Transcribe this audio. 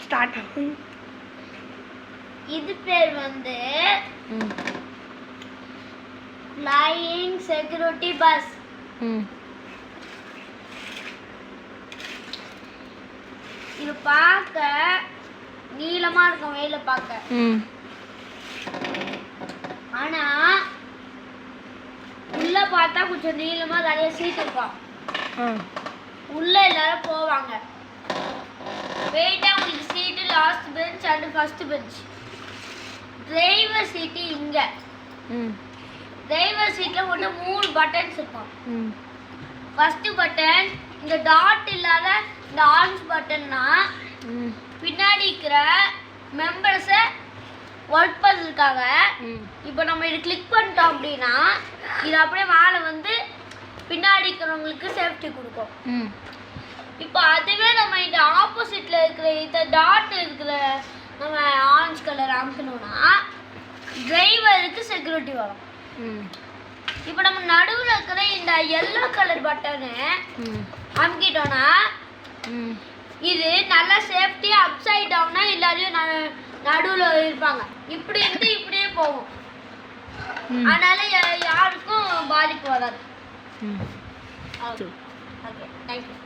Start. இது பேர் வந்து flying security bus. இது பார்க்க நீளமா இருக்கும் வெளியில பார்க்க. ஆனா உள்ள பார்த்தா கொஞ்சம் நீளமா நிறைய சீட் இருக்கும். உள்ள எல்லாரும் போவாங்க. வெயிட்டா உங்களுக்கு seat last bench and first bench. Driver seat இங்க. டிரைவர் சீட்ல மட்டும் 3 பட்டன்ஸ் இருக்கும். ஃபர்ஸ்ட் பட்டன் இந்த டாட் இல்லாத இந்த ஆரஞ்சு பட்டன்னா பின்னாடி இருக்கிற மெம்பர்ஸை ஒர்க் பண்ணுறதுக்காக. இப்போ நம்ம இது கிளிக் பண்ணிட்டோம் அப்படின்னா இது அப்படியே மேலே வந்து பின்னாடி இருக்கிறவங்களுக்கு சேஃப்டி கொடுக்கும். இப்போ அதுவே நம்ம இந்த ஆப்போசிட்ல இருக்கிற இந்த டாட் இருக்கிற நம்ம ஆரஞ்சு கலர் அமுக்கணும்னா டிரைவருக்கு செக்யூரிட்டி வரும். இப்போ நம்ம நடுவில் இருக்கிற இந்த எல்லோ கலர் பட்டனை அமுக்கிட்டோம்னா இது நல்லா சேஃப்டியா அப்சைட் டவுனா எல்லாரையும் நடுவில் இருப்பாங்க. இப்படி இருந்து இப்படியே போகும். அதனால யாருக்கும் பாதிப்பு வராது. Okay, thank you.